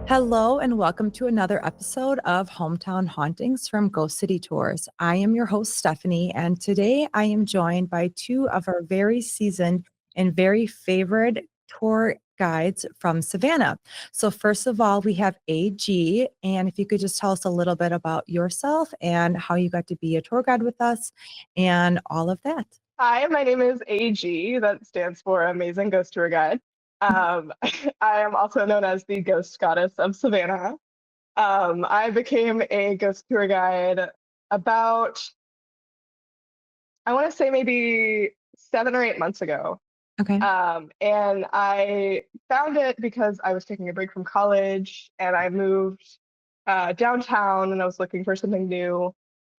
Hello, and welcome to another episode of Hometown Hauntings from Ghost City Tours. I am your host, Stephanie, and today I am joined by two of our very seasoned and very favorite tour guides from Savannah. So, first of all, we have AG, and if you could just tell us a little bit about yourself and how you got to be a tour guide with us and all of that. Hi, my name is AG. That stands for Amazing Ghost Tour Guide. Um, I am also known as the Ghost Goddess of Savannah. I became a ghost tour guide about, I want to say maybe 7 or 8 months ago. Okay. And I found it because I was taking a break from college and I moved downtown and I was looking for something new.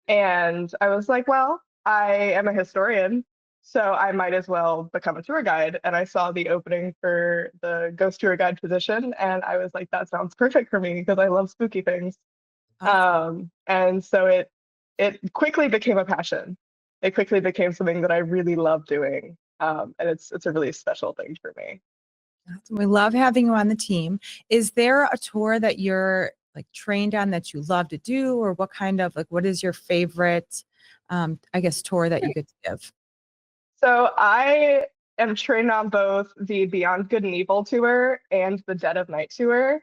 And I was like, well, I am a historian, so I might as well become a tour guide. And I saw the opening for the ghost tour guide position, and I was like, that sounds perfect for me because I love spooky things. Awesome. And so it quickly became a passion. It quickly became something that I really love doing. And it's a really special thing for me. Awesome. We love having you on the team. Is there a tour that you're like trained on that you love to do, or what is your favorite, I guess, tour that you get to give? So I am trained on both the Beyond Good and Evil tour and the Dead of Night tour.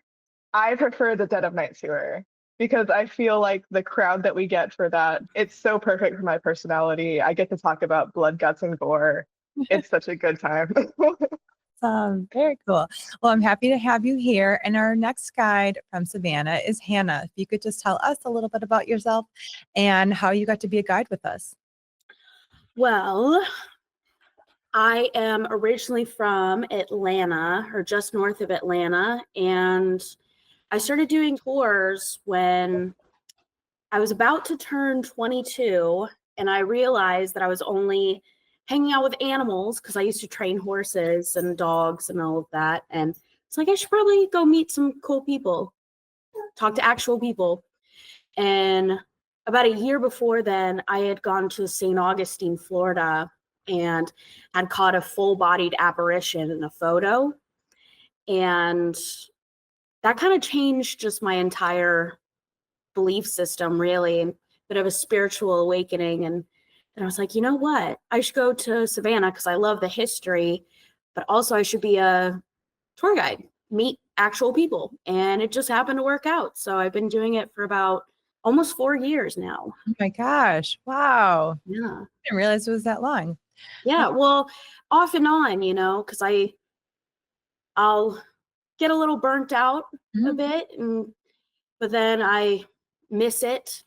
I prefer the Dead of Night tour because I feel like the crowd that we get for that, it's so perfect for my personality. I get to talk about blood, guts, and gore. It's such a good time. Very cool. Well, I'm happy to have you here. And our next guide from Savannah is Hannah. If you could just tell us a little bit about yourself and how you got to be a guide with us. Well, I am originally from Atlanta, or just north of Atlanta, and I started doing tours when I was about to turn 22, and I realized that I was only hanging out with animals because I used to train horses and dogs and all of that. And it's like, I should probably go meet some cool people, talk to actual people. And about a year before then, I had gone to St. Augustine, Florida, and had caught a full-bodied apparition in a photo. And that kind of changed just my entire belief system, really, a bit of a spiritual awakening. And I was like, you know what? I should go to Savannah because I love the history, but also I should be a tour guide, meet actual people. And it just happened to work out. So I've been doing it for about almost 4 years now. Oh my gosh. Wow. Yeah. I didn't realize it was that long. Yeah. Well, off and on, because I'll get a little burnt out a bit, but then I miss it.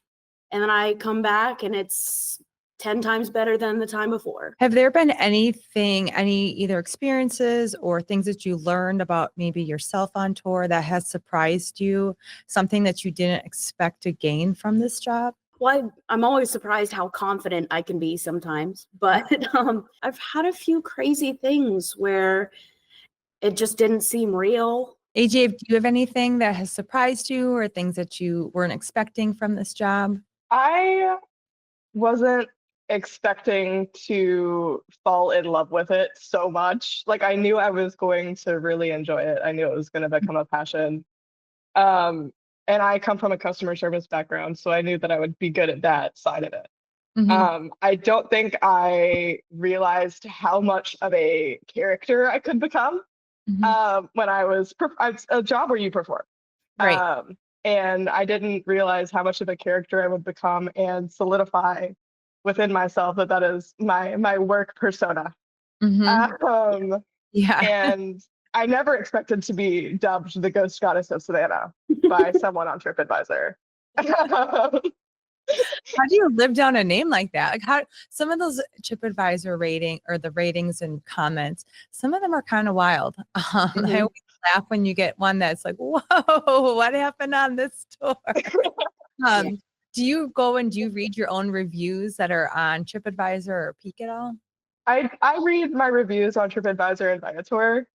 And then I come back and it's 10 times better than the time before. Have there been any either experiences or things that you learned about maybe yourself on tour that has surprised you, something that you didn't expect to gain from this job? Well, I'm always surprised how confident I can be sometimes, but I've had a few crazy things where it just didn't seem real. AJ, do you have anything that has surprised you or things that you weren't expecting from this job? I wasn't expecting to fall in love with it so much. Like I knew I was going to really enjoy it. I knew it was going to become a passion. And I come from a customer service background, so I knew that I would be good at that side of it. I don't think I realized how much of a character I could become when it's a job where you perform. Right. And I didn't realize how much of a character I would become and solidify within myself that is my work persona. Yeah. And I never expected to be dubbed the Ghost Goddess of Savannah by someone on TripAdvisor. How do you live down a name like that? Like how some of those TripAdvisor rating or the ratings and comments, some of them are kind of wild. I always laugh when you get one that's like, whoa, what happened on this tour? Do you go and do you read your own reviews that are on TripAdvisor or Peak at all? I read my reviews on TripAdvisor and Viator.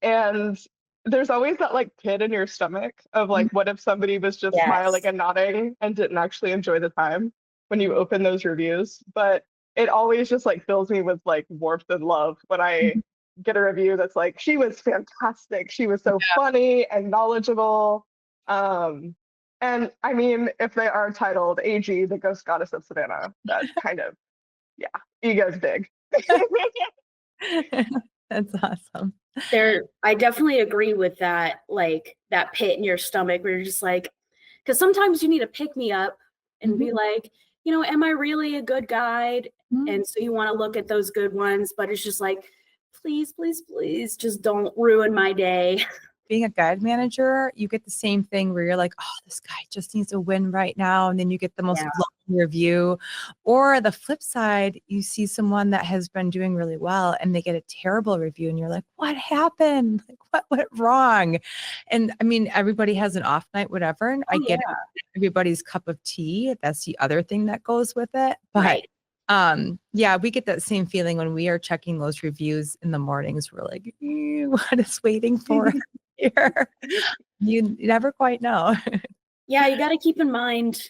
And there's always that like pit in your stomach of like, what if somebody was just smiling and nodding and didn't actually enjoy the time when you open those reviews? But it always just like fills me with like warmth and love when I get a review that's like, she was fantastic. She was so funny and knowledgeable. And I mean, if they are titled AG, the Ghost Goddess of Savannah, that kind of, yeah, ego's big. That's awesome. I definitely agree with that, like that pit in your stomach where you're just like, because sometimes you need to pick me up and be like, you know, am I really a good guide? And so you want to look at those good ones, but it's just like, please, please, please, just don't ruin my day. Being a guide manager, you get the same thing where you're like, oh, this guy just needs a win right now. And then you get the most glowing review. Or the flip side, you see someone that has been doing really well and they get a terrible review and you're like, what happened? Like, what went wrong? And I mean, everybody has an off night, whatever. And I get everybody's cup of tea. That's the other thing that goes with it. But yeah, we get that same feeling when we are checking those reviews in the mornings. We're like, what is waiting for us here? You never quite know. Yeah, you got to keep in mind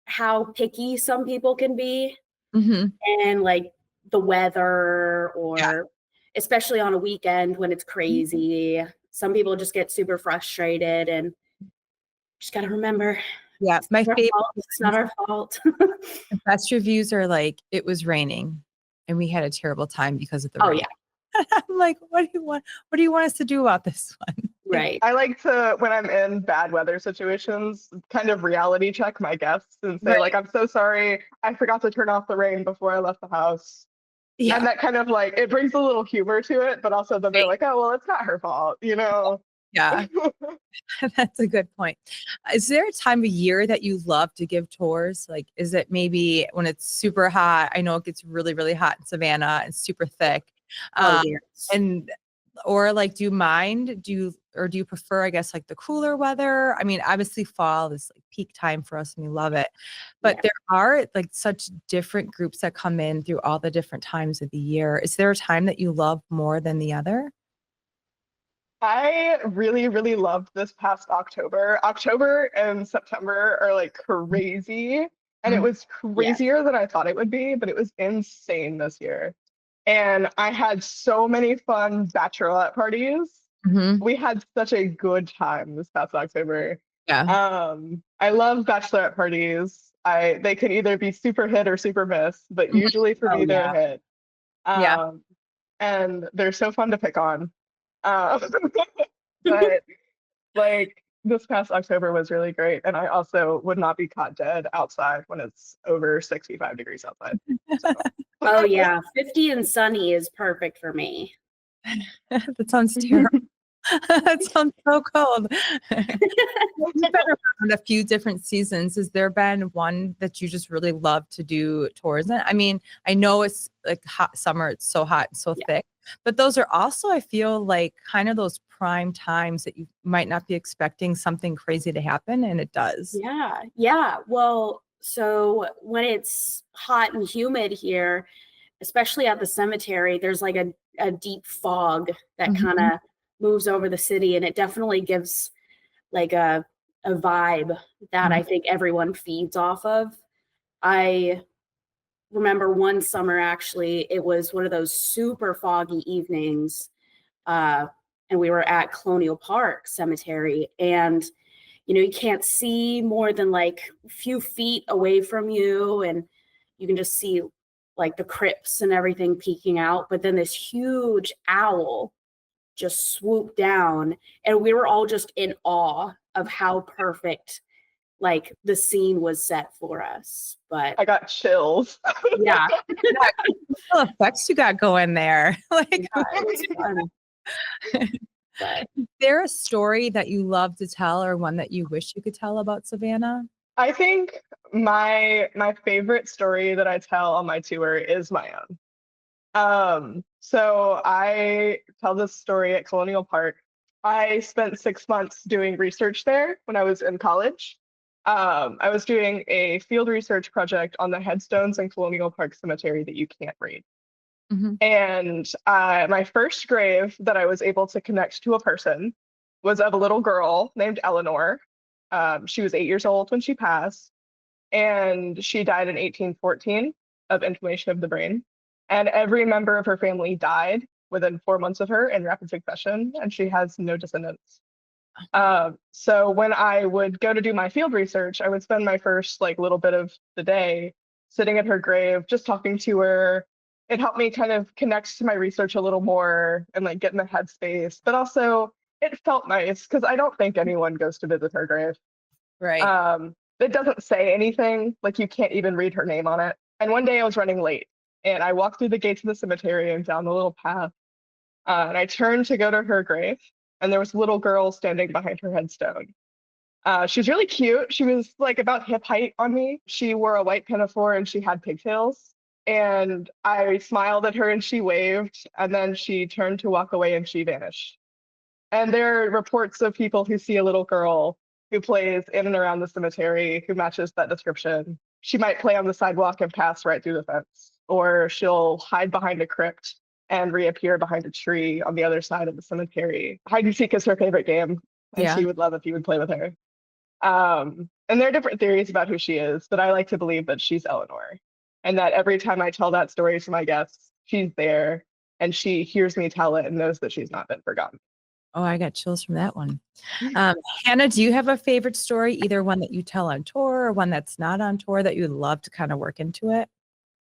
how picky some people can be, and like the weather, or especially on a weekend when it's crazy. Some people just get super frustrated, and just got to remember. Yeah, my favorite. It's not our fault. The best reviews are like, it was raining and we had a terrible time because of the rain. I'm like, what do you want? What do you want us to do about this one? Right. I like to, when I'm in bad weather situations, kind of reality check my guests and say, like, I'm so sorry, I forgot to turn off the rain before I left the house. Yeah. And that kind of like, it brings a little humor to it, but also then they're like, oh, well, it's not her fault, you know? Yeah, that's a good point. Is there a time of year that you love to give tours? Like, is it maybe when it's super hot? I know it gets really, really hot in Savannah and super thick. And or like, do you mind? Do you prefer, I guess, like the cooler weather? I mean, obviously fall is like peak time for us and we love it. But there are like such different groups that come in through all the different times of the year. Is there a time that you love more than the other? I really, really loved this past October. October and September are like crazy. And it was crazier than I thought it would be, but it was insane this year. And I had so many fun bachelorette parties. We had such a good time this past October. Yeah. I love bachelorette parties. They can either be super hit or super miss, but usually for me they're a hit. And they're so fun to pick on. But like this past October was really great. And I also would not be caught dead outside when it's over 65 degrees outside. So. Oh yeah, 50 and sunny is perfect for me. That sounds terrible. That sounds so cold. You've been around a few different seasons. Has there been one that you just really love to do tours in? I mean, I know it's like hot summer, it's so hot and so thick, but those are also, I feel like, kind of those prime times that you might not be expecting something crazy to happen, and it does. Yeah. Well, so when it's hot and humid here, especially at the cemetery, there's like a deep fog that kind of moves over the city, and it definitely gives like a vibe that I think everyone feeds off of. I remember one summer, actually, it was one of those super foggy evenings, and we were at Colonial Park Cemetery, and you can't see more than like a few feet away from you, and you can just see like the crypts and everything peeking out. But then this huge owl just swooped down, and we were all just in awe of how perfect like the scene was set for us. But I got chills. Yeah. What effects you got going there? Like, it was fun. But is there a story that you love to tell, or one that you wish you could tell about Savannah? I think my favorite story that I tell on my tour is my own. So I tell this story at Colonial Park. I spent 6 months doing research there when I was in college. I was doing a field research project on the headstones in Colonial Park Cemetery that you can't read. And my first grave that I was able to connect to a person was of a little girl named Eleanor. She was 8 years old when she passed, and she died in 1814 of inflammation of the brain. And every member of her family died within 4 months of her in rapid succession, and she has no descendants. So when I would go to do my field research, I would spend my first like little bit of the day sitting at her grave, just talking to her. It helped me kind of connect to my research a little more and like get in the headspace. But also it felt nice because I don't think anyone goes to visit her grave. Right. It doesn't say anything, like you can't even read her name on it. And one day I was running late and I walked through the gates of the cemetery and down the little path. And I turned to go to her grave, and there was a little girl standing behind her headstone. She was really cute. She was like about hip height on me. She wore a white pinafore and she had pigtails. And I smiled at her and she waved, and then she turned to walk away and she vanished. And there are reports of people who see a little girl who plays in and around the cemetery who matches that description. She might play on the sidewalk and pass right through the fence, or she'll hide behind a crypt and reappear behind a tree on the other side of the cemetery. Hide and seek is her favorite game, and Yeah. she would love if you would play with her. And there are different theories about who she is, but I like to believe that she's Eleanor, and that every time I tell that story to my guests, she's there and she hears me tell it and knows that she's not been forgotten. Oh, I got chills from that one. Hannah, do you have a favorite story, either one that you tell on tour or one that's not on tour that you'd love to kind of work into it?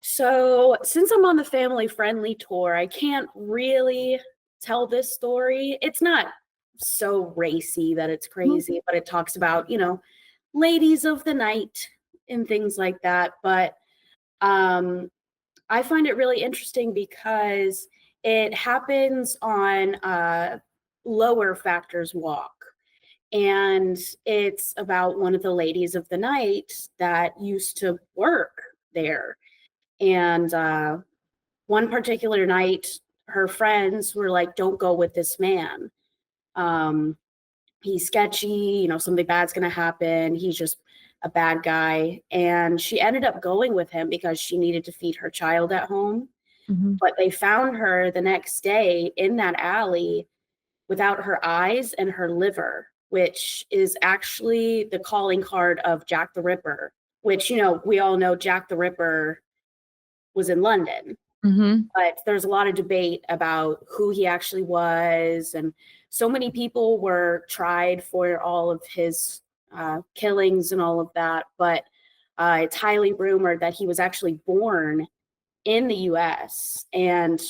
So, since I'm on the family friendly tour, I can't really tell this story. It's not so racy that it's crazy, but it talks about, ladies of the night and things like that. But I find it really interesting because it happens on Lower Factors Walk. And it's about one of the ladies of the night that used to work there. And one particular night, her friends were like, don't go with this man. He's sketchy, something bad's going to happen. He's just a bad guy. And she ended up going with him because she needed to feed her child at home. Mm-hmm. But they found her the next day in that alley without her eyes and her liver, which is actually the calling card of Jack the Ripper, which, we all know Jack the Ripper was in London. Mm-hmm. But there's a lot of debate about who he actually was. And so many people were tried for all of his killings and all of that. But it's highly rumored that he was actually born in the US and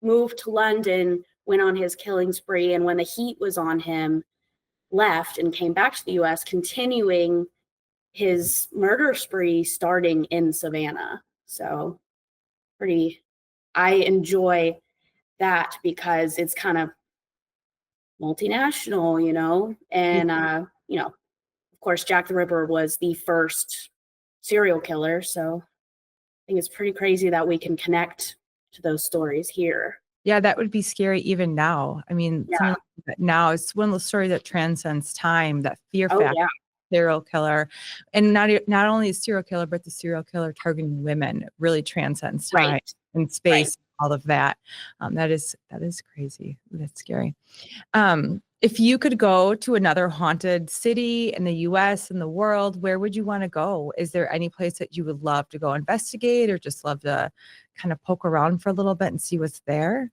moved to London, went on his killing spree. And when the heat was on him, left and came back to the US, continuing his murder spree starting in Savannah. So I enjoy that because it's kind of multinational, and, of course, Jack the Ripper was the first serial killer. So I think it's pretty crazy that we can connect to those stories here. Yeah, that would be scary even now. I mean, Yeah. something like that now, it's one of those stories that transcends time, that fear Oh, factor. yeah. Serial killer, and not only a serial killer, but the serial killer targeting women really transcends time Right. and space, all of that. That is crazy. That's scary. If you could go to another haunted city in the US and the world, where would you want to go? Is there any place that you would love to go investigate, or just love to kind of poke around for a little bit and see what's there?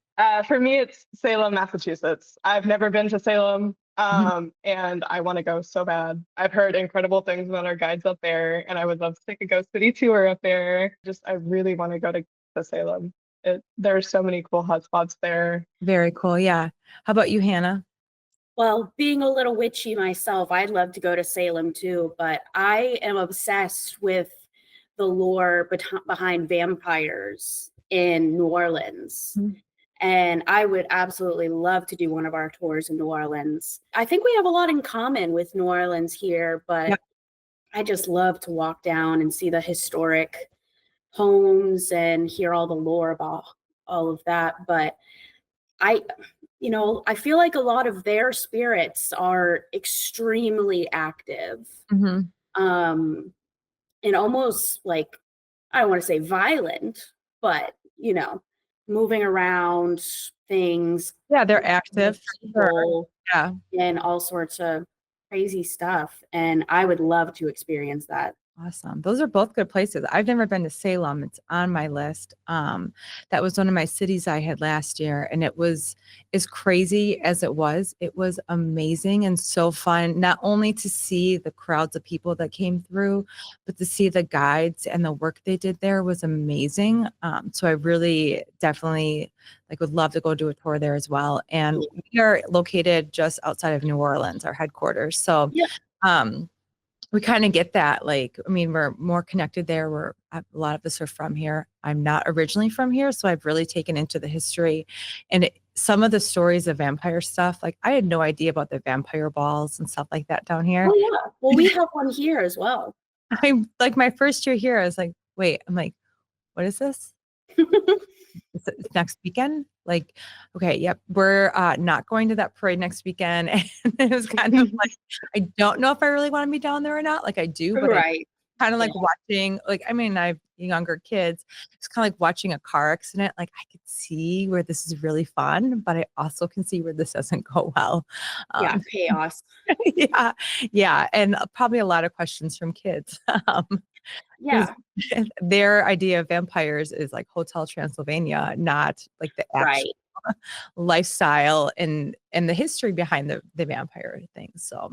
For me, it's Salem, Massachusetts. I've never been to Salem, and I want to go so bad. I've heard incredible things about our guides up there, and I would love to take a Ghost City tour up there. I really want to go to Salem. There's so many cool hotspots there. Very cool. Yeah. How about you, Hannah? Well, being a little witchy myself, I'd love to go to Salem too, but I am obsessed with the lore behind vampires in New Orleans. Mhm. And I would absolutely love to do one of our tours in New Orleans. I think we have a lot in common with New Orleans here, but Yep. I just love to walk down and see the historic homes and hear all the lore about all of that. But I feel like a lot of their spirits are extremely active, Mhm. and almost like, I don't want to say violent, but moving around things, Yeah, they're active. Sure. people, Yeah. and all sorts of crazy stuff. And I would love to experience that. Awesome. Those are both good places. I've never been to Salem. It's on my list. That was one of my cities I had last year, and it was as crazy as it was. It was amazing and so fun, not only to see the crowds of people that came through, but to see the guides and the work they did there was amazing. So I really definitely would love to go do a tour there as well. And we are located just outside of New Orleans, our headquarters. So Yeah. we kind of get that. We're more connected there. A lot of us are from here. I'm not originally from here, so I've really taken into the history and some of the stories of vampire stuff. Like, I had no idea about the vampire balls and stuff like that down here. Oh yeah. Well, we have one here as well. I'm like, my first year here, I was like, wait, I'm like, what is this? It's next weekend? Like, okay, yep, we're not going to that parade next weekend. And it was kind of like, I don't know if I really want to be down there or not. Like, I do, but Right. I kind of like watching, I have younger kids. It's kind of like watching a car accident. Like, I could see where this is really fun, but I also can see where this doesn't go well. Yeah, chaos. Yeah. And probably a lot of questions from kids. Yeah. Their idea of vampires is like Hotel Transylvania, not like the actual lifestyle and the history behind the vampire thing. So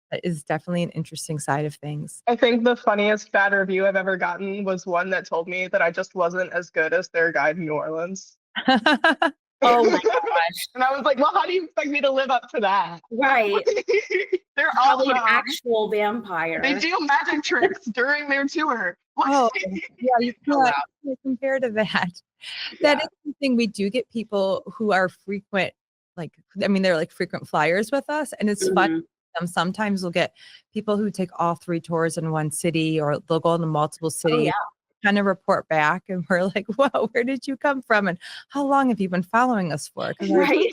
that is definitely an interesting side of things. I think the funniest bad review I've ever gotten was one that told me that I just wasn't as good as their guide in New Orleans. Oh my gosh. And I was like, well, how do you expect me to live up to that? Right. They're all Probably an actual vampire. They do magic tricks during their tour. Oh, yeah, you can't compare to that. That is something. We do get people who are frequent, they're like frequent flyers with us, and it's fun. Sometimes we'll get people who take all 3 tours in one city, or they'll go into multiple cities. Kind of report back, and we're like, whoa, where did you come from? And how long have you been following us for? Right.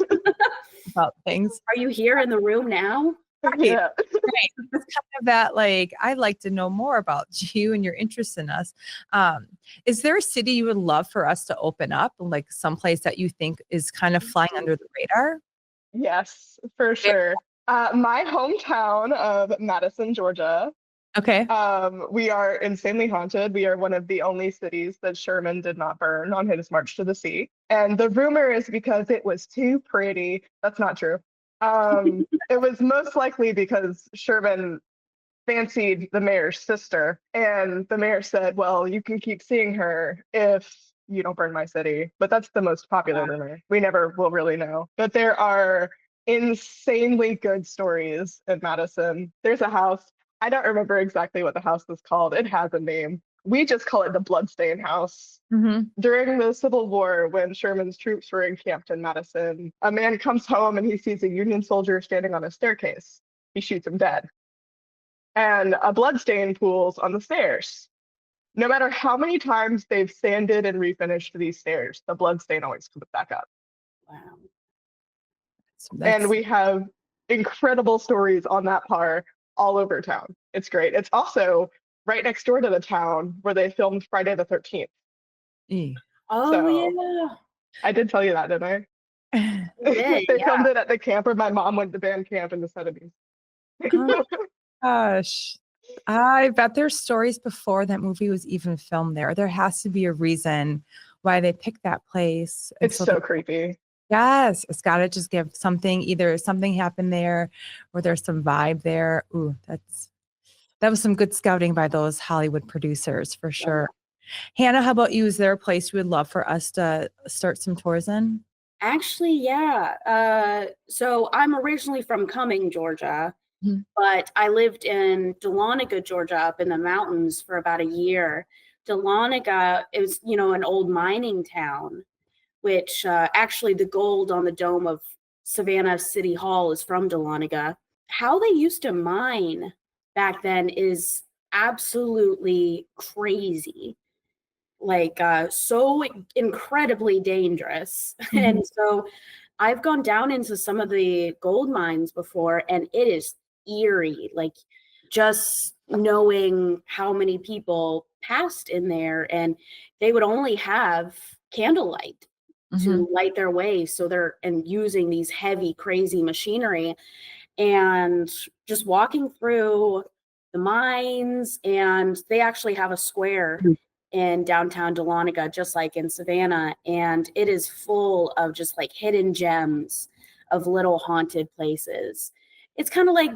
About things. Are you here in the room now? Right. Yeah. Right. It's kind of that, I'd like to know more about you and your interest in us. Is there a city you would love for us to open up? Like someplace that you think is kind of flying under the radar? Yes, for sure. My hometown of Madison, Georgia. Okay. We are insanely haunted. We are one of the only cities that Sherman did not burn on his march to the sea. And the rumor is because it was too pretty. That's not true. It was most likely because Sherman fancied the mayor's sister. And the mayor said, well, you can keep seeing her if you don't burn my city. But that's the most popular rumor. We never will really know. But there are insanely good stories in Madison. There's a house. I don't remember exactly what the house is called. It has a name. We just call it the bloodstained house. During the Civil War, when Sherman's troops were encamped in Madison, a man comes home and he sees a Union soldier standing on a staircase. He shoots him dead. And a bloodstain pools on the stairs. No matter how many times they've sanded and refinished these stairs, the bloodstain always comes back up. Wow. And we have incredible stories on that par all over town. It's great. It's also right next door to the town where they filmed Friday the 13th. Oh, So, yeah. I did tell you that, didn't I? They filmed it at the camp where my mom went to band camp in the 70s. Oh, gosh. I bet there's stories before that movie was even filmed there. There has to be a reason why they picked that place. It's so creepy. Yes, it's got to just give something, either something happened there or there's some vibe there. Ooh, that was some good scouting by those Hollywood producers for sure. Hannah, how about you? Is there a place you would love for us to start some tours in? Actually, yeah. So I'm originally from Cumming, Georgia, but I lived in Dahlonega, Georgia, up in the mountains for about a year. Dahlonega is, an old mining town, which actually the gold on the dome of Savannah City Hall is from Dahlonega. How they used to mine back then is absolutely crazy. So incredibly dangerous. And so I've gone down into some of the gold mines before, and it is eerie, just knowing how many people passed in there, and they would only have candlelight to light their way. So they're using these heavy, crazy machinery, and just walking through the mines, and they actually have a square in downtown Dahlonega, just like in Savannah, and it is full of just like hidden gems of little haunted places. It's kind of like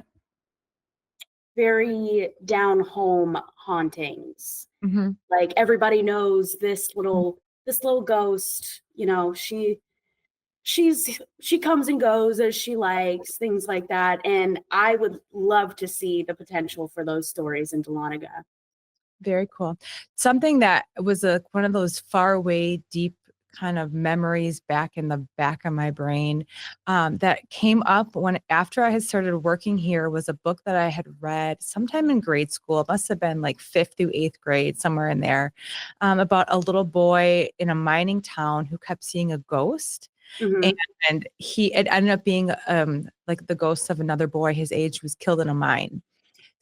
very down home hauntings. Mm-hmm. Like everybody knows this little ghost, you know, she comes and goes as she likes, things like that. And I would love to see the potential for those stories in Dahlonega. Very cool. Something that was one of those far away, deep kind of memories back in the back of my brain that came up after I had started working here was a book that I had read sometime in grade school. It must have been like 5th through 8th grade, somewhere in there, about a little boy in a mining town who kept seeing a ghost. Mm-hmm. And it ended up being like the ghost of another boy his age was killed in a mine.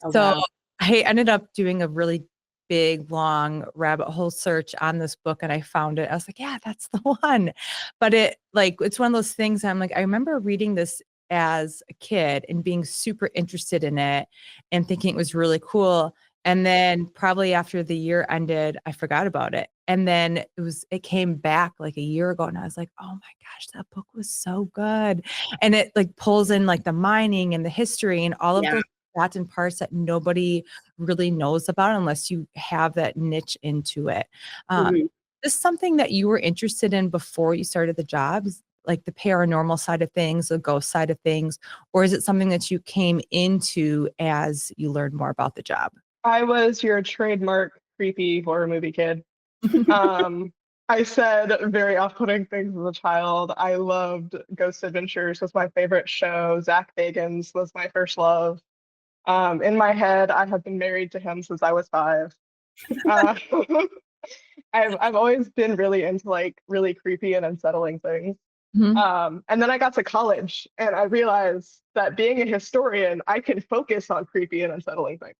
Oh, So wow. I ended up doing a really big, long rabbit hole search on this book and I found it. I was like, yeah, that's the one. But it's one of those things I'm like, I remember reading this as a kid and being super interested in it and thinking it was really cool. And then probably after the year ended, I forgot about it. And then it came back like a year ago and I was like, oh my gosh, that book was so good. And it like pulls in like the mining and the history and all of those stats and parts that nobody really knows about unless you have that niche into it. Is this something that you were interested in before you started the job? Like the paranormal side of things, the ghost side of things, or is it something that you came into as you learned more about the job? I was your trademark creepy horror movie kid. I said very off-putting things as a child. I loved Ghost Adventures, was my favorite show. Zach Bagans was my first love. In my head, I have been married to him since I was 5. Uh, I've always been really into like really creepy and unsettling things. And then I got to college and I realized that being a historian, I can focus on creepy and unsettling things.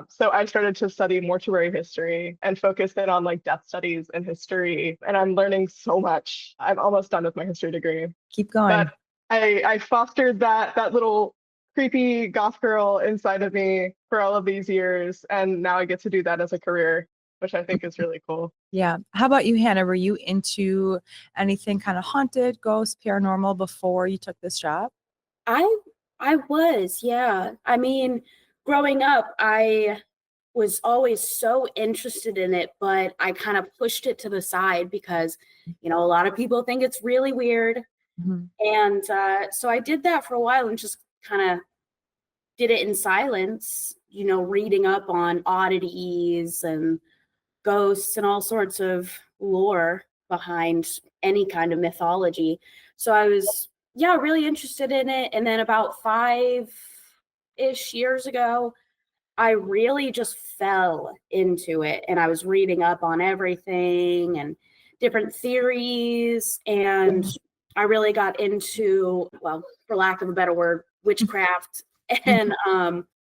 So I started to study mortuary history and focus in on like death studies and history. And I'm learning so much. I'm almost done with my history degree. Keep going. But I fostered that little creepy goth girl inside of me for all of these years. And now I get to do that as a career, which I think is really cool. Yeah. How about you, Hannah? Were you into anything kind of haunted, ghost, paranormal before you took this job? I was, yeah. I mean, growing up, I was always so interested in it, but I kind of pushed it to the side because, you know, a lot of people think it's really weird. And so I did that for a while and just kind of did it in silence, you know, reading up on oddities and ghosts and all sorts of lore behind any kind of mythology. So I was, really interested in it. And then about 5-ish years ago, I really just fell into it and I was reading up on everything and different theories. And I really got into, well, for lack of a better word, witchcraft and,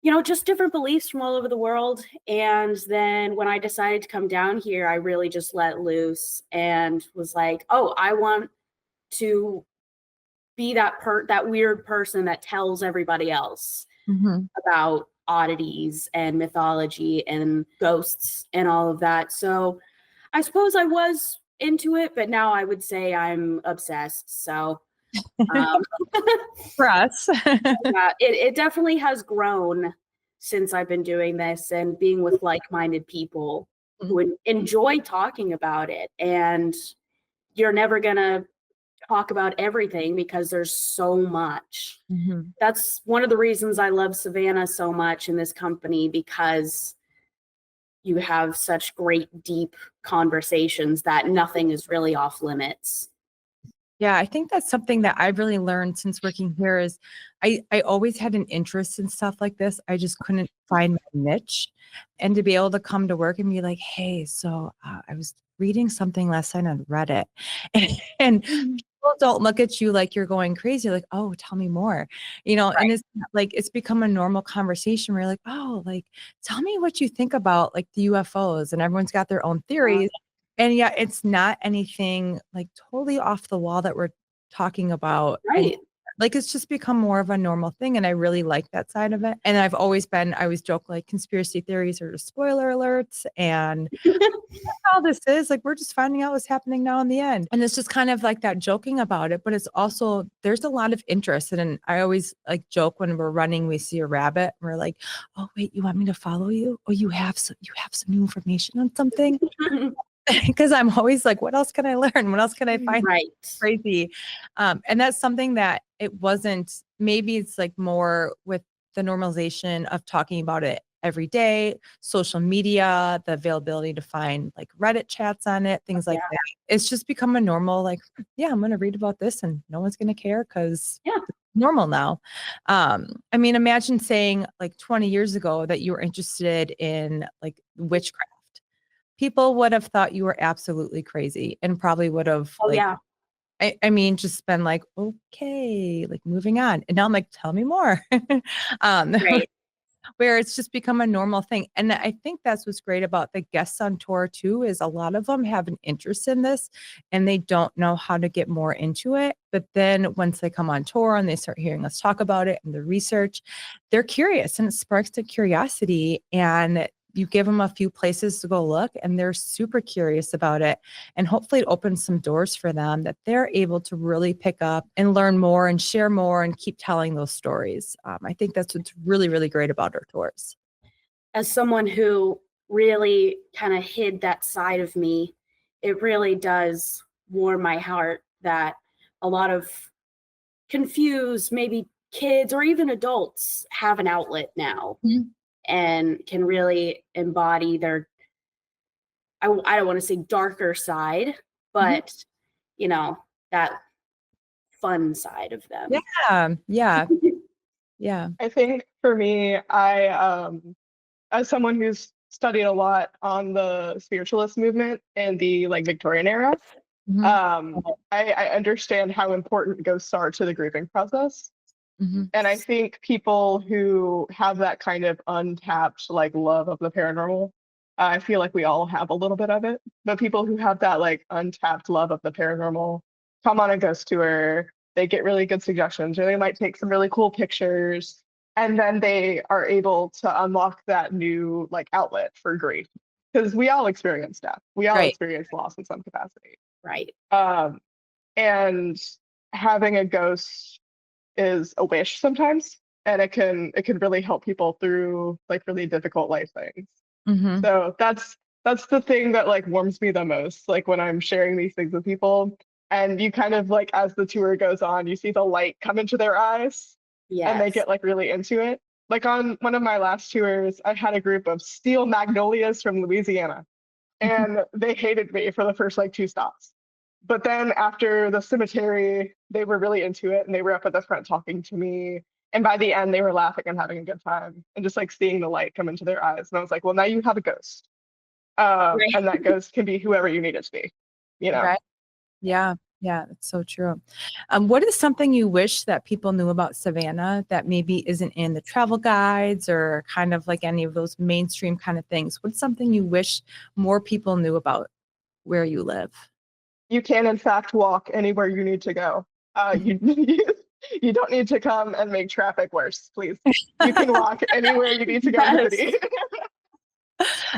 you know, just different beliefs from all over the world. And then when I decided to come down here, I really just let loose and was like, oh, I want to be that weird person that tells everybody else about oddities and mythology and ghosts and all of that. So I suppose I was into it, but now I would say I'm obsessed. So for us. yeah, it definitely has grown since I've been doing this and being with like-minded people who enjoy talking about it. And you're never gonna talk about everything because there's so much. That's one of the reasons I love Savannah so much in this company, because you have such great deep conversations that nothing is really off limits. Yeah, I think that's something that I've really learned since working here is I always had an interest in stuff like this. I just couldn't find my niche. And to be able to come to work and be like, hey, so I was reading something last night on Reddit and people don't look at you like you're going crazy. Like, oh, tell me more, you know, and it's like, it's become a normal conversation where you're like, oh, like, tell me what you think about like the UFOs, and everyone's got their own theories. And yeah, it's not anything like totally off the wall that we're talking about. Right. Like it's just become more of a normal thing. And I really like that side of it. And I always joke like conspiracy theories are just spoiler alerts. And all this is like, we're just finding out what's happening now in the end. And it's just kind of like that joking about it. But it's also, there's a lot of interest. And I always like joke when we're running, we see a rabbit. And we're like, oh, wait, you want me to follow you? Oh, you have some new information on something? Because I'm always like, what else can I learn? What else can I find crazy? And that's something that it wasn't, maybe it's like more with the normalization of talking about it every day, social media, the availability to find like Reddit chats on it, things like that. It's just become a normal, like, yeah, I'm going to read about this and no one's going to care because it's normal now. I mean, imagine saying like 20 years ago that you were interested in like witchcraft. People would have thought you were absolutely crazy and probably would have I mean, just been like, okay, like moving on. And now I'm like, tell me more. Where it's just become a normal thing. And I think that's what's great about the guests on tour too, is a lot of them have an interest in this and they don't know how to get more into it. But then once they come on tour and they start hearing us talk about it and the research, they're curious and it sparks the curiosity, and you give them a few places to go look and they're super curious about it. And hopefully it opens some doors for them that they're able to really pick up and learn more and share more and keep telling those stories. I think that's what's really, really great about our tours. As someone who really kind of hid that side of me, it really does warm my heart that a lot of confused, maybe kids or even adults have an outlet now. And can really embody their, I don't want to say darker side, but you know, that fun side of them. Yeah. I think for me, I as someone who's studied a lot on the spiritualist movement in the like Victorian era, I understand how important ghosts are to the grieving process. And I think people who have that kind of untapped like love of the paranormal, I feel like we all have a little bit of it, but people who have that like untapped love of the paranormal come on a ghost tour, they get really good suggestions, or they might take some really cool pictures, and then they are able to unlock that new like outlet for grief. Because we all experience death. We all experience loss in some capacity. Right. And having a ghost is a wish sometimes, and it can really help people through like really difficult life things. So that's the thing that like warms me the most, like when I'm sharing these things with people, and you kind of like, as the tour goes on, you see the light come into their eyes and they get like really into it. Like on one of my last tours, I had a group of steel magnolias from Louisiana, and they hated me for the first like 2 stops. But then after the cemetery, they were really into it and they were up at the front talking to me. And by the end, they were laughing and having a good time and just like seeing the light come into their eyes. And I was like, well, now you have a ghost. And that ghost can be whoever you need it to be, you know? Right. Yeah. Yeah. It's so true. What is something you wish that people knew about Savannah that maybe isn't in the travel guides or kind of like any of those mainstream kind of things? What's something you wish more people knew about where you live? You can, in fact, walk anywhere you need to go. You don't need to come and make traffic worse, please. You can walk anywhere you need to go in the city.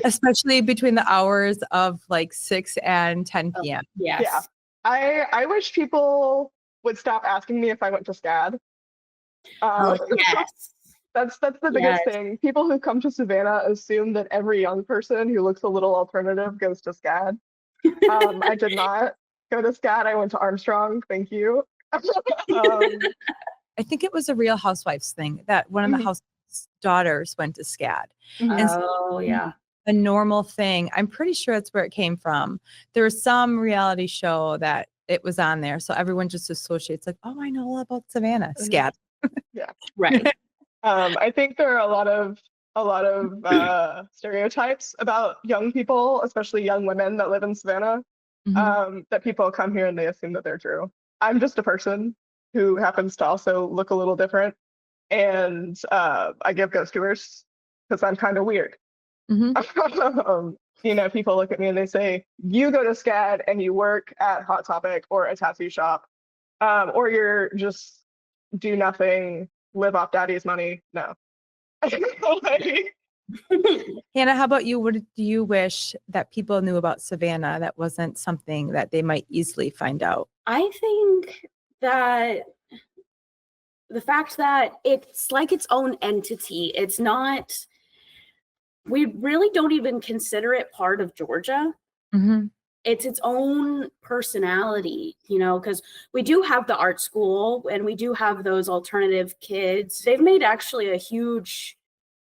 Especially between the hours of like 6 and 10 p.m. Yeah. I wish people would stop asking me if I went to SCAD. That's the biggest thing. People who come to Savannah assume that every young person who looks a little alternative goes to SCAD. I did not go to SCAD. I went to Armstrong. Thank you. I think it was a Real Housewives thing that one of the house daughters went to SCAD. And so a normal thing. I'm pretty sure that's where it came from. There was some reality show that it was on there. So everyone just associates like, oh, I know all about Savannah, SCAD. Right. I think there are a lot of stereotypes about young people, especially young women that live in Savannah, that people come here and they assume that they're true. I'm just a person who happens to also look a little different, and I give ghost tours because I'm kind of weird. You know, people look at me and they say, you go to SCAD and you work at Hot Topic or a tattoo shop, or you're just do nothing, live off daddy's money. No. Like, Hannah, how about you? What do you wish that people knew about Savannah that wasn't something that they might easily find out? I think that the fact that it's like its own entity, it's not, we really don't even consider it part of Georgia. Mm-hmm. It's its own personality, because we do have the art school and we do have those alternative kids. They've made actually a huge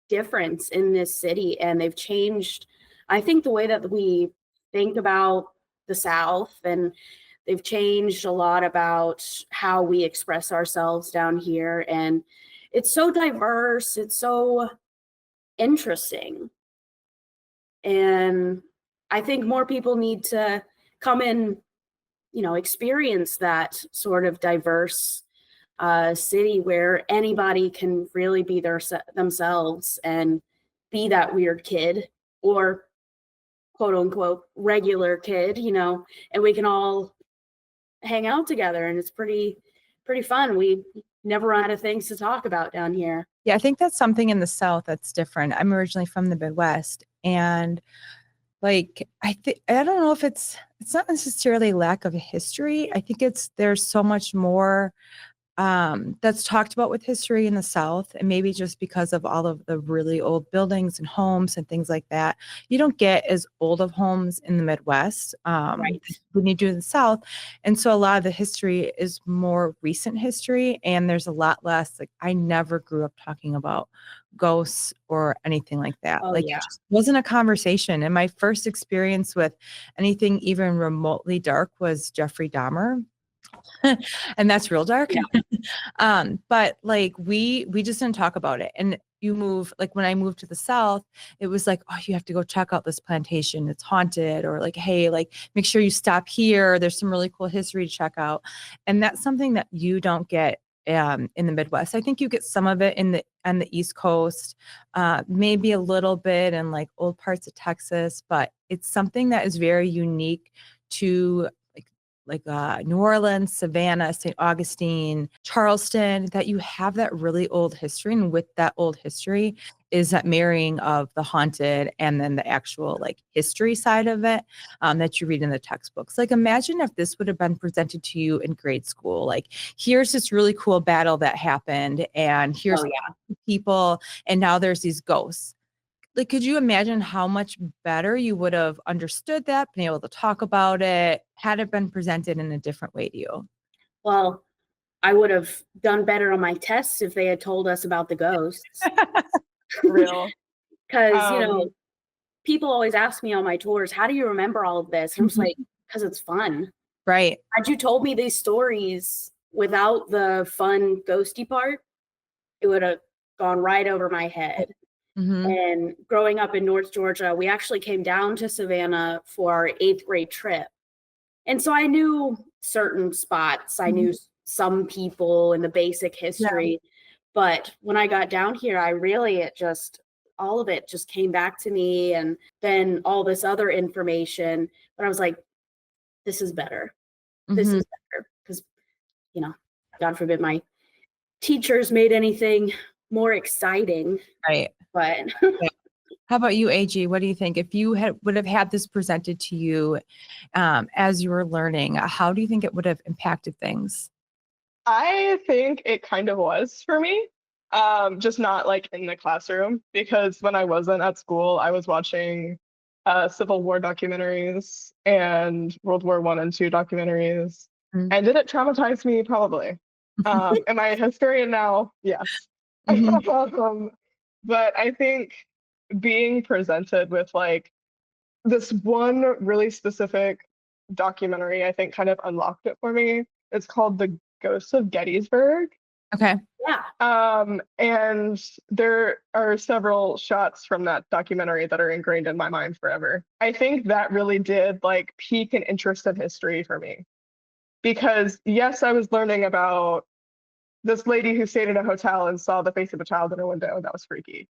difference in this city, and they've changed, I think, the way that we think about the South, and they've changed a lot about how we express ourselves down here. And it's so diverse, it's so interesting. And I think more people need to come and, experience that sort of diverse city where anybody can really be themselves and be that weird kid or quote unquote regular kid, and we can all hang out together, and it's pretty fun. We never run out of things to talk about down here. Yeah, I think that's something in the South that's different. I'm originally from the Midwest, and like I don't know if it's not necessarily lack of history. I think there's so much more that's talked about with history in the South, and maybe just because of all of the really old buildings and homes and things like that, you don't get as old of homes in the Midwest Right. when you do in the South. And so a lot of the history is more recent history, and there's a lot less, like I never grew up talking about ghosts or anything like that. Oh, Like yeah. it just wasn't a conversation. And my first experience with anything even remotely dark was Jeffrey Dahmer. And that's real dark. Yeah. But like we just didn't talk about it. And you move, like when I moved to the South, it was like, oh, you have to go check out this plantation, it's haunted, or like, hey, like make sure you stop here, there's some really cool history to check out. And that's something that you don't get in the Midwest. I think you get some of it on the East Coast, maybe a little bit in like old parts of Texas, but it's something that is very unique to New Orleans, Savannah, St. Augustine, Charleston, that you have that really old history. And with that old history is that marrying of the haunted and then the actual like history side of it that you read in the textbooks. Like imagine if this would have been presented to you in grade school. Like here's this really cool battle that happened, and here's people, and now there's these ghosts. Like, could you imagine how much better you would have understood that, been able to talk about it, had it been presented in a different way to you? Well, I would have done better on my tests if they had told us about the ghosts. real. Because, people always ask me on my tours, how do you remember all of this? And I'm just like, because it's fun. Right. Had you told me these stories without the fun ghosty part, it would have gone right over my head. Mm-hmm. And growing up in North Georgia, we actually came down to Savannah for our 8th grade trip. And so I knew certain spots. I knew some people and the basic history. Yeah. But when I got down here, all of it just came back to me. And then all this other information. But I was like, this is better. This is better. Because, God forbid my teachers made anything more exciting. Right. But how about you, AG? What do you think? If you would have had this presented to you as you were learning, how do you think it would have impacted things? I think it kind of was for me, just not like in the classroom, because when I wasn't at school, I was watching Civil War documentaries and World War I and II documentaries. And did it traumatize me? Probably. Am I a historian now? Yes. But I think being presented with like this one really specific documentary, I think kind of unlocked it for me. It's called The Ghost of Gettysburg. Okay. Yeah. And there are several shots from that documentary that are ingrained in my mind forever. I think that really did like pique an interest in history for me. Because yes, I was learning about this lady who stayed in a hotel and saw the face of a child in her window, and that was freaky.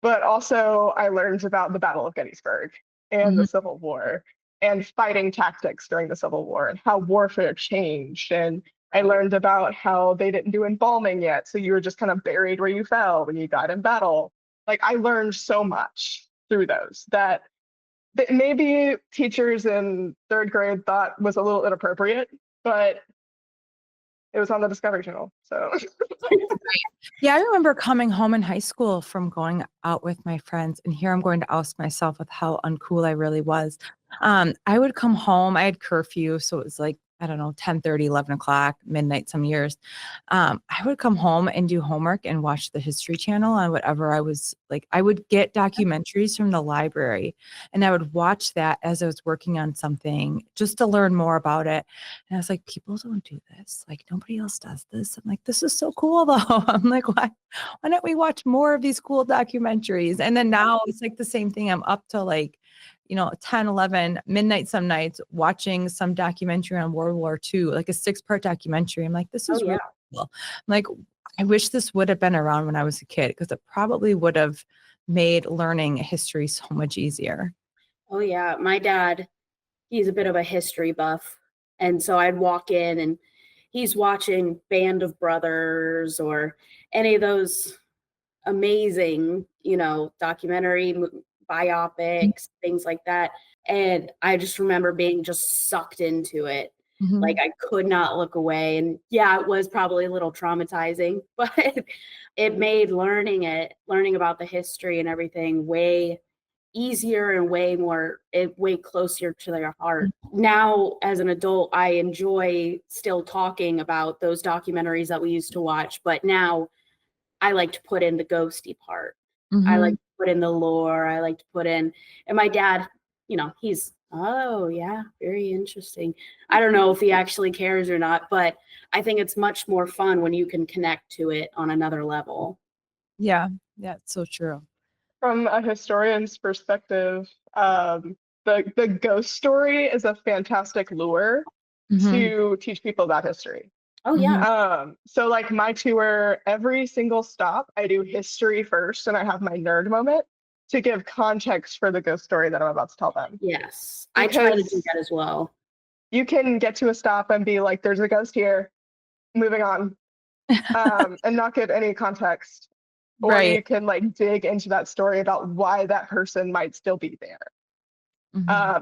But also I learned about the Battle of Gettysburg and the Civil War and fighting tactics during the Civil War and how warfare changed and I learned about how they didn't do embalming yet. So you were just kind of buried where you fell when you died in battle. Like I learned so much through those that maybe teachers in third grade thought was a little inappropriate, but it was on the Discovery Channel. So Yeah, I remember coming home in high school from going out with my friends, and here I'm going to oust myself with how uncool I really was. I would come home, I had curfew, so it was like, I don't know, 10:30, 11 o'clock, midnight some years. I would come home and do homework and watch the History Channel on whatever I was like. I would get documentaries from the library, and I would watch that as I was working on something just to learn more about it. And I was like, people don't do this. Like nobody else does this. I'm like, this is so cool though. I'm like, why don't we watch more of these cool documentaries? And then now it's like the same thing. I'm up to like, 10, 11 midnight some nights watching some documentary on World War II, like a 6-part documentary. I'm like, this is really cool. I'm like, I wish this would have been around when I was a kid because it probably would have made learning history so much easier. Oh yeah, my dad, he's a bit of a history buff. And so I'd walk in and he's watching Band of Brothers or any of those amazing, documentary biopics, things like that. And I just remember being just sucked into it. Mhm. Like I could not look away. And yeah, it was probably a little traumatizing, but it made learning about the history and everything way easier and way closer to their heart. Now, as an adult, I enjoy still talking about those documentaries that we used to watch, but now I like to put in the ghosty part. I like to put in the lore. I like to put in, and my dad, he's, oh yeah, very interesting. I don't know if he actually cares or not, but I think it's much more fun when you can connect to it on another level. Yeah, it's so true. from a historian's perspective, the ghost story is a fantastic lure to teach people about history. Oh yeah. So like my tour, every single stop, I do history first, and I have my nerd moment to give context for the ghost story that I'm about to tell them. Yes, I try to do Because that as well. you can get to a stop and be like, "There's a ghost here," moving on, and not give any context. Or Right. you can like dig into that story about why that person might still be there.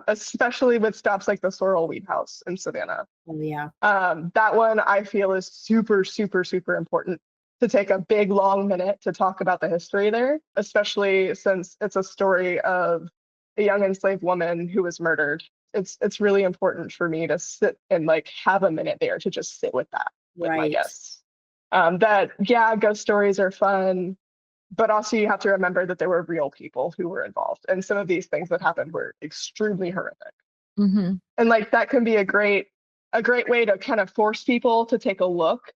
Especially with stops like the Sorrel Weed House in Savannah. Oh yeah. That one I feel is super, super, super important to take a big long minute to talk about the history there, especially since it's a story of a young enslaved woman who was murdered. It's really important for me to sit and like have a minute there to just sit with that with my guests. Ghost stories are fun, but also you have to remember that there were real people who were involved, and some of these things that happened were extremely horrific. And like that can be a great way to kind of force people to take a look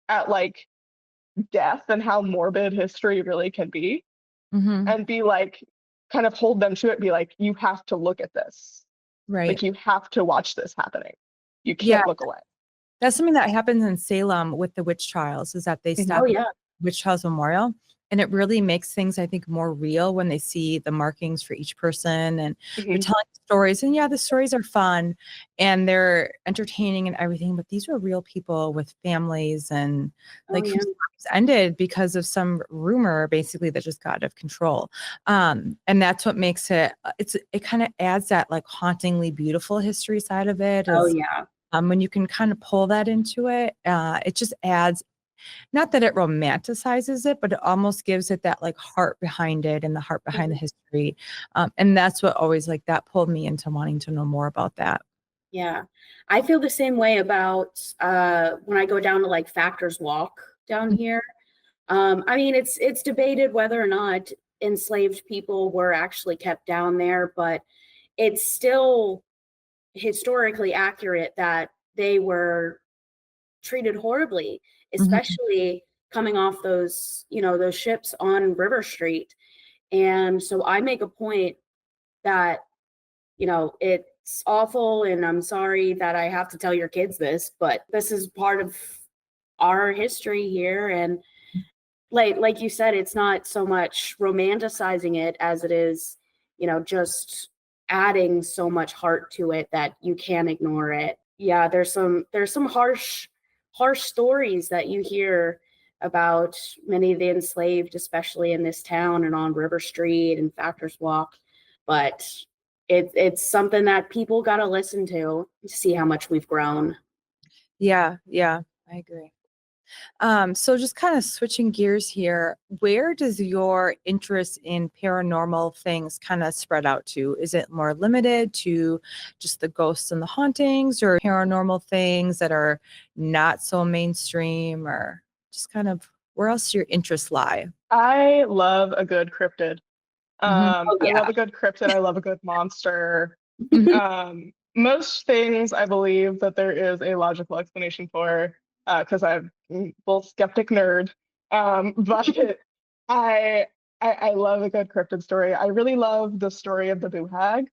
at like death and how morbid history really can be, and be like, kind of hold them to it, be like, you have to look at this. Right. Like you have to watch this happening. You can't look away. That's something that happens in Salem with the witch trials, is that they stop witch trials memorial. And it really makes things, I think, more real when they see the markings for each person and they're telling stories. And yeah, the stories are fun and they're entertaining and everything, but these were real people with families and whose lives ended because of some rumor basically that just got out of control. And that's what makes it kind of adds that like hauntingly beautiful history side of it. When you can kind of pull that into it, it just adds, not that it romanticizes it, but it almost gives it that like heart behind it and the heart behind the history. And that's what always like that pulled me into wanting to know more about that. Yeah, I feel the same way about when I go down to like Factors Walk down here. I mean, it's debated whether or not enslaved people were actually kept down there, but it's still historically accurate that they were treated horribly, especially coming off those ships on River Street. And so I make a point that, it's awful and I'm sorry that I have to tell your kids this, but this is part of our history here. And like you said, it's not so much romanticizing it as it is, just adding so much heart to it that you can't ignore it. Yeah, there's some harsh harsh stories that you hear about many of the enslaved, especially in this town and on River Street and Factors Walk. But it's something that people got to listen to see how much we've grown. Yeah, I agree. So just kind of switching gears here, where does your interest in paranormal things kind of spread out to? Is it more limited to just the ghosts and the hauntings, or paranormal things that are not so mainstream, or just kind of where else do your interests lie? I love a good cryptid. Mhm. Oh, I love yeah. a good cryptid. I love a good monster. Mhm. Most things I believe that there is a logical explanation for, because I'm both skeptic nerd. But I, I love a good cryptid story. I really love the story of the Boo Hag.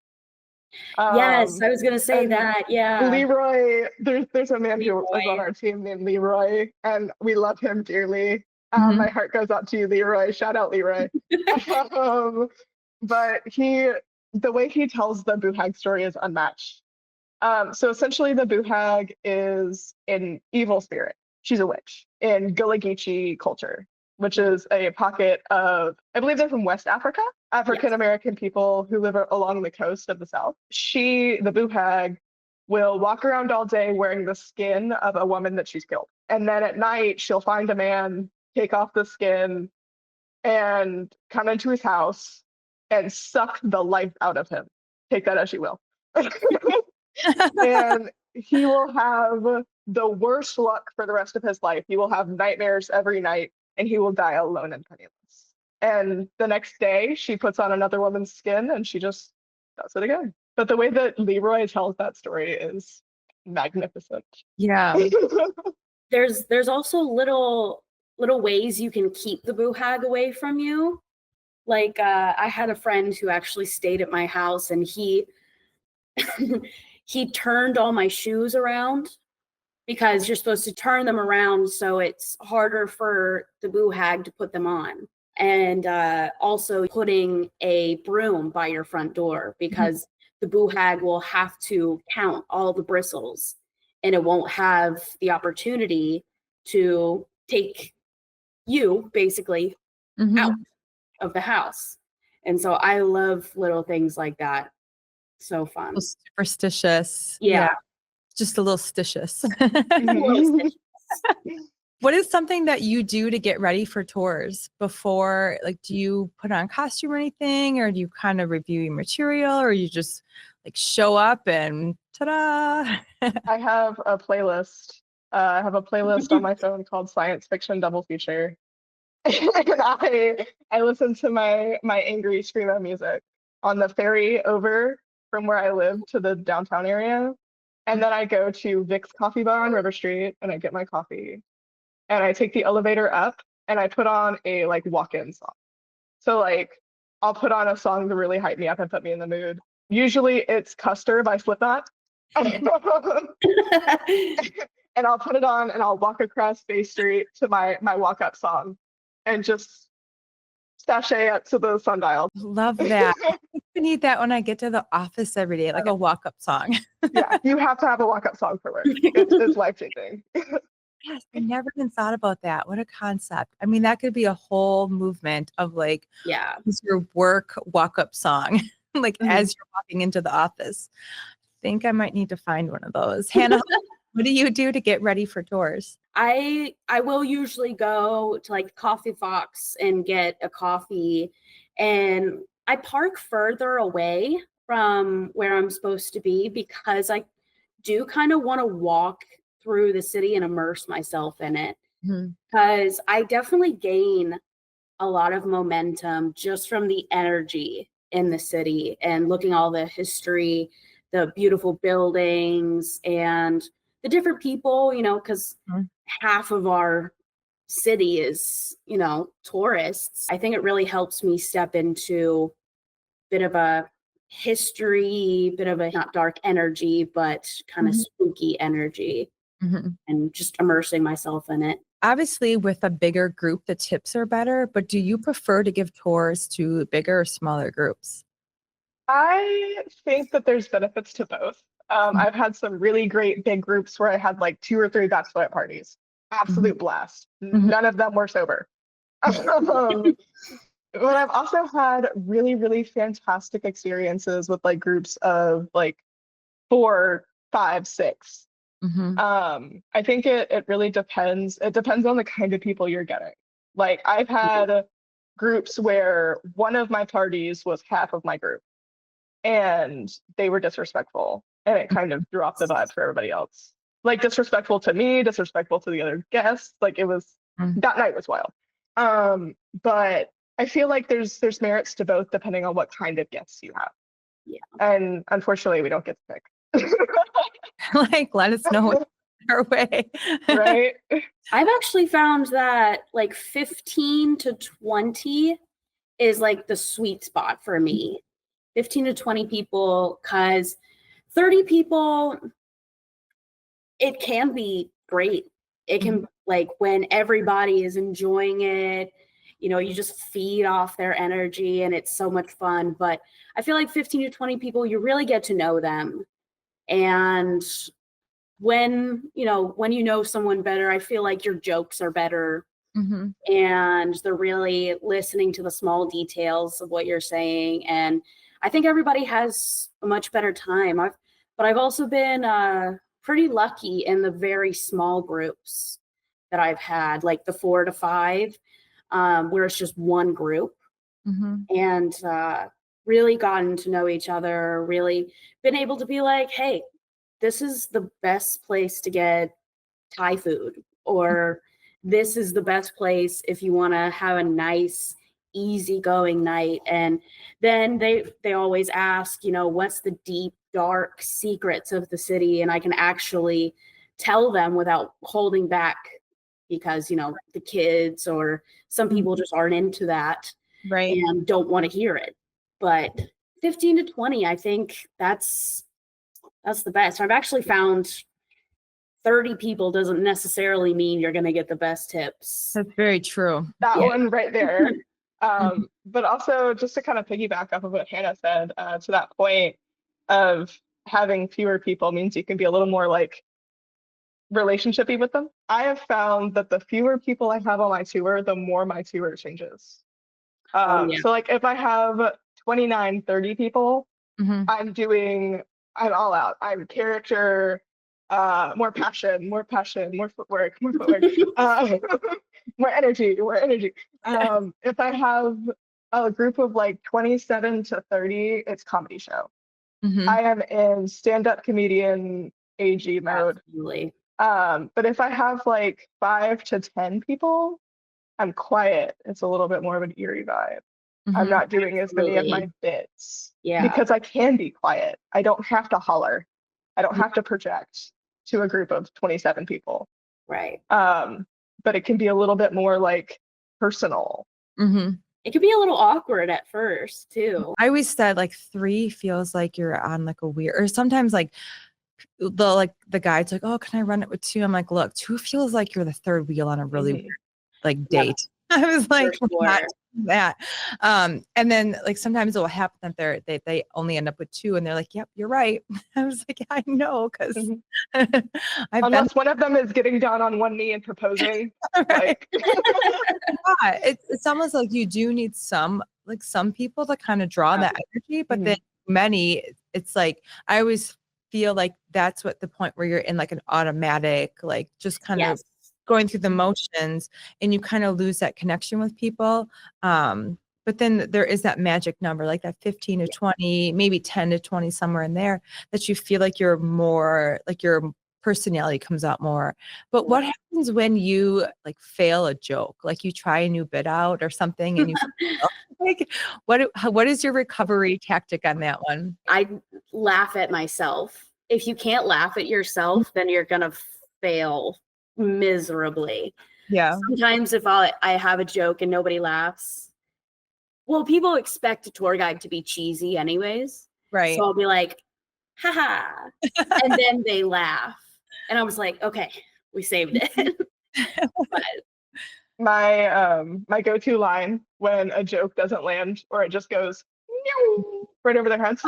Yes, Um, I was going to say and that. Yeah. Leroy, there's a man who is on Leroy. our team named Leroy, and we love him dearly. Mhm. My heart goes out to you, Leroy. Shout out, Leroy. um, but the way he tells the Boo Hag story is unmatched. So essentially, the Boo Hag is an evil spirit. She's a witch in Gullah culture, which is a pocket of, I believe they're from West Africa, African American people who live along the coast of the South. The Boo Hag, will walk around all day wearing the skin of a woman that she's killed. And then at night, she'll find a man, take off the skin, and come into his house and suck the life out of him. Take that as you will. And he will have the worst luck for the rest of his life. He will have nightmares every night, and he will die alone and penniless. And the next day, she puts on another woman's skin and she just does it again. But the way that Leroy tells that story is magnificent. Yeah. There's also little ways you can keep the Boo Hag away from you. Like I had a friend who actually stayed at my house, and he he turned all my shoes around, because you're supposed to turn them around so it's harder for the Boo Hag to put them on. And also putting a broom by your front door, because the Boo Hag will have to count all the bristles, and it won't have the opportunity to take you basically out Mhm. of the house. And so I love little things like that. So fun. Superstitious. Yeah. Just a little stitious. Little Mhm. stitches. What is something that you do to get ready for tours before? Like, do you put on costume or anything, or do you kind of review your material, or you just like show up and ta-da? I have a playlist. I have a playlist on my phone called Science Fiction Double Feature. And I listen to my angry screamo music on the ferry over from where I live to the downtown area. And then I go to Vic's Coffee Bar on River Street and I get my coffee. And I take the elevator up and I put on a like walk-in song. So like I'll put on a song to really hype me up and put me in the mood. Usually it's Custer by Slipknot. And I'll put it on and I'll walk across Bay Street to my walk up song and just sashay up to the sundial. Love that. I need that when I get to the office every day, like a walk-up song. Yeah, you have to have a walk up song for work. It's life changing. Yes, I never even thought about that. What a concept. I mean, that could be a whole movement of like, Yeah. what's your work walk-up song, like Mhm. as you're walking into the office. I think I might need to find one of those. Hannah, what do you do to get ready for tours? I will usually go to like Coffee Fox and get a coffee, and I park further away from where I'm supposed to be, because I do kind of want to walk through the city and immerse myself in it, Mhm. because I definitely gain a lot of momentum just from the energy in the city and looking all the history, the beautiful buildings, and the different people, because Mhm. half of our city is, tourists. I think it really helps me step into a bit of a history, bit of a not dark energy, but kind of Mhm. spooky energy, Mhm. and just immersing myself in it. Obviously, with a bigger group, the tips are better, but do you prefer to give tours to bigger or smaller groups? I think that there's benefits to both. I've had some really great big groups where I had like 2 or 3 bachelorette parties. Absolute blast. None of them were sober. But I've also had really, really fantastic experiences with like groups of like 4, 5, 6. I think it really depends. It depends on the kind of people you're getting. Like I've had groups where one of my parties was half of my group and they were disrespectful and it kind of threw off the vibe for everybody else. Like disrespectful to me, disrespectful to the other guests. Like it was that night was wild. But I feel like there's merits to both depending on what kind of guests you have. Yeah. And unfortunately we don't get to pick. Like let us know what's our way. Right? I've actually found that like 15 to 20 is like the sweet spot for me. 15 to 20 people, because 30 people, it can be great. It can like when everybody is enjoying it, you know, you just feed off their energy and it's so much fun. But I feel like 15 to 20 people, you really get to know them. And when you know someone better, I feel like your jokes are better. And they're really listening to the small details of what you're saying. And I think everybody has a much better time. But I've also been pretty lucky in the very small groups that I've had, like the 4 to 5, where it's just one group, and really gotten to know each other, really been able to be like, hey, this is the best place to get Thai food, or this is the best place if you want to have a nice, easygoing night. And then they always ask, you know, what's the deep, dark secrets of the city? And I can actually tell them without holding back, because, you know, the kids or some people just aren't into that, right, and don't want to hear it. But 15 to 20, I think that's the best. I've actually found 30 people doesn't necessarily mean you're going to get the best tips. that's very true. That one right there. But also just to kind of piggyback off of what Hannah said, to that point of having fewer people means you can be a little more like relationshipy with them. I have found that the fewer people I have on my tour, the more my tour changes. So like if I have 29, 30 people, I'm all out. I'm character, more passion, more footwork, more energy. If I have a group of like 27 to 30, it's comedy show. I am in stand-up comedian AG mode. Absolutely. But if I have like 5 to 10 people, I'm quiet. It's a little bit more of an eerie vibe. I'm not doing as many of my bits because I can be quiet. I don't have to holler. I don't have to project to a group of 27 people. Right. But it can be a little bit more like personal. It could be a little awkward at first too. I always said like 3 feels like you're on like a weird, or sometimes like the guide's like, oh, can I run it with 2? I'm like, look, 2 feels like you're the third wheel on a really weird like date. I was like, not that. And then like sometimes it will happen that they only end up with 2 and they're like, yep, you're right. I was like, I know, because unless one of them is getting down on one knee and proposing. Like it's almost like you do need some people to kind of draw that energy, but then many, it's like I always feel like that's what the point where you're in like an automatic, like just kind of going through the motions, and you kind of lose that connection with people. But then there is that magic number, like that 15 to 20, maybe 10 to 20, somewhere in there, that you feel like you're more, like your personality comes out more. But what happens when you like fail a joke, like you try a new bit out or something and you like, what is your recovery tactic on that one? I laugh at myself. If you can't laugh at yourself, then you're gonna fail miserably. Sometimes if I have a joke and nobody laughs, well, people expect a tour guide to be cheesy anyways, right? So I'll be like, haha, and then they laugh, and I was like, okay, we saved it. But my go-to line when a joke doesn't land or it just goes right over their heads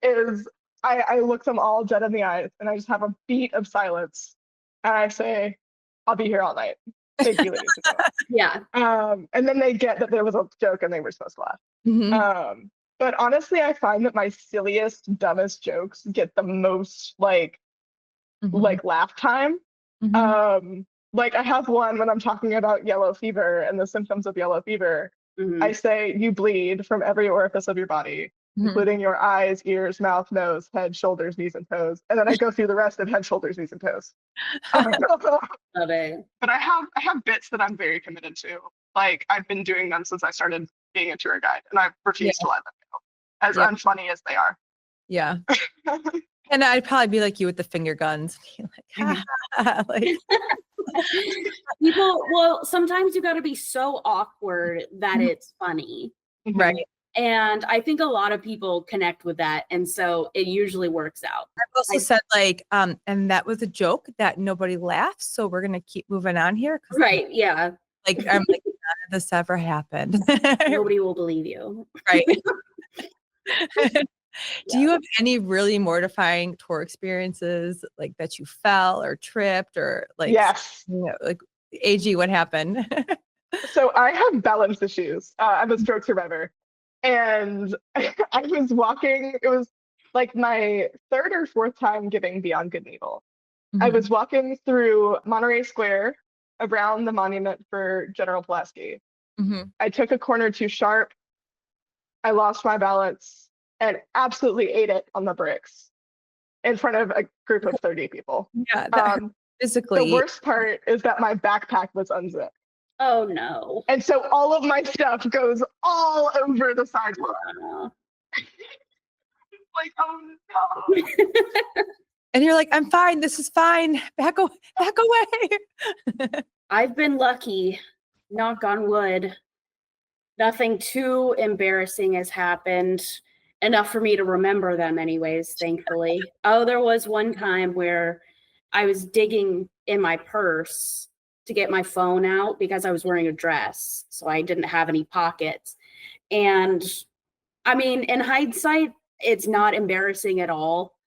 is I look them all dead in the eyes and I just have a beat of silence. And I say, I'll be here all night. Thank you, ladies and gentlemen. Yeah. And then they get that there was a joke and they were supposed to laugh. Mhm. But honestly, I find that my silliest, dumbest jokes get the most like Mhm. laugh time. Mhm. Like I have one when I'm talking about yellow fever and the symptoms of yellow fever. I say you bleed from every orifice of your body, Mhm. including your eyes, ears, mouth, nose, head, shoulders, knees, and toes. And then I go through the rest of head, shoulders, knees, and toes. Love it. But I have bits that I'm very committed to. Like I've been doing them since I started being a tour guide, and I Yeah. refuse to let them go, as Yep. unfunny as they are. Yeah. And I'd probably be like you with the finger guns. Be like, ha, ha, ha, like, People, well, sometimes you got to be so awkward that it's funny. right. And I think a lot of people connect with that. And so it usually works out. I've also said like, and that was a joke that nobody laughed, so we're gonna keep moving on here. Right. Yeah. Like I'm like, none of this ever happened. Nobody will believe you. Right. Do Yeah. you have any really mortifying tour experiences like that you fell or tripped or like, Yes. you know, like AG, what happened? So I have balance issues. I'm a stroke survivor. And I was walking, it was like my third or fourth time giving Beyond Good and Evil. I was walking through Monterey Square around the monument for General Pulaski. Mhm. I took a corner too sharp. I lost my balance and absolutely ate it on the bricks in front of a group of 30 people. Yeah, that hurt The physically. worst part is that my backpack was unzipped. Oh, no. And so all of my stuff goes all over the sidewalk. Like, oh no. And you're like, I'm fine. This is fine. Back away. I've been lucky, knock on wood. Nothing too embarrassing has happened. Enough for me to remember them, anyways, thankfully. Oh, there was one time where I was digging in my purse to get my phone out because I was wearing a dress. So I didn't have any pockets. And I mean, in hindsight, it's not embarrassing at all.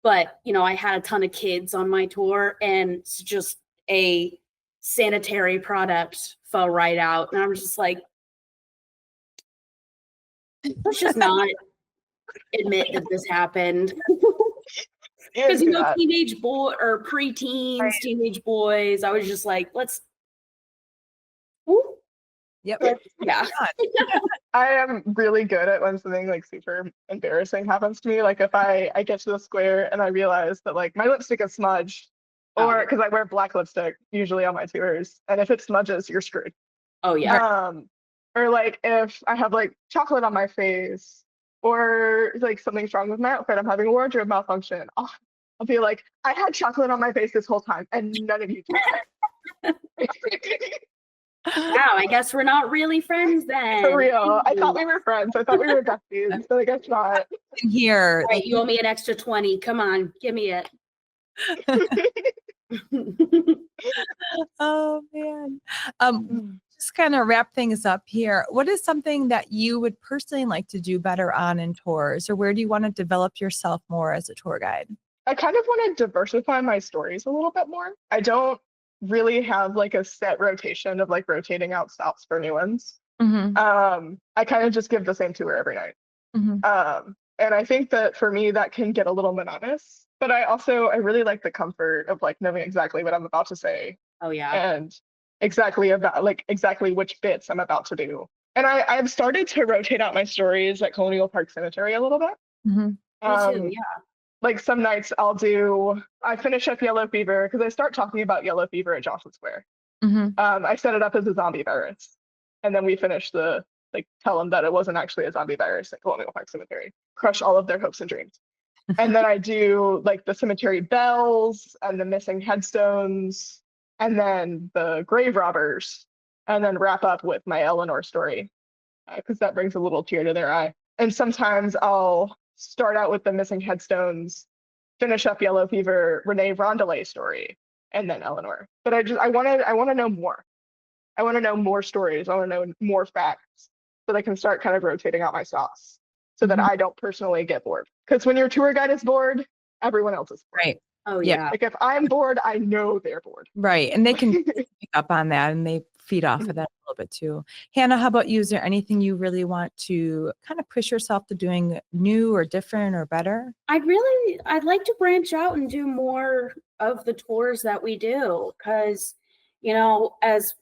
But, you know, I had a ton of kids on my tour and it's just a sanitary product fell right out. And I was just like, let's just not admit that this happened. Because, you know, teenage boy or preteens, Right. teenage boys, I was just like, let's. Ooh. Yep. Yeah. I am really good at when something like super embarrassing happens to me. Like if I get to the square and I realize that like my lipstick is smudged, or because I wear black lipstick usually on my tours, and if it smudges, you're screwed. Oh, yeah. Or like if I have like chocolate on my face, or like something's wrong with my outfit, I'm having a wardrobe malfunction. I'll be like, I had chocolate on my face this whole time, and none of you did. Wow, I guess we're not really friends then. For real. I thought we were friends. I thought we were besties, but I guess not. In here. Right, you owe me an extra 20. Come on, give me it. Oh man. Just kind of wrap things up here. What is something that you would personally like to do better on in tours, or where do you want to develop yourself more as a tour guide? I kind of want to diversify my stories a little bit more. I don't really have like a set rotation of like rotating out stops for new ones. I kind of just give the same tour every night. And I think that for me that can get a little monotonous, but I really like the comfort of like knowing exactly what I'm about to say. Oh, yeah. And exactly which bits I'm about to do. And I've started to rotate out my stories at Colonial Park Cemetery a little bit. Me too, yeah. Like some nights I finish up yellow fever because I start talking about yellow fever at Johnson Square. I set it up as a zombie virus. And then we finish tell them that it wasn't actually a zombie virus at Colonial Park Cemetery. Crush all of their hopes and dreams. And then I do like the cemetery bells and the missing headstones and then the grave robbers, and then wrap up with my Eleanor story because that brings a little tear to their eye. And sometimes I'll start out with the missing headstones, finish up yellow fever, Renee Rondelet story, and then Eleanor. But I want to know more. I want to know more stories. I want to know more facts so that I can start kind of rotating out my stops. so that Mhm. I don't personally get bored. Because when your tour guide is bored, everyone else is bored. Right. Oh Yeah. yeah. Like if I'm bored, I know they're bored. Right. And they can pick up on that and they feed off of that a little bit too. Hannah, how about you? Is there anything you really want to kind of push yourself to doing new or different or better? I'd like to branch out and do more of the tours that we do, because, you know, as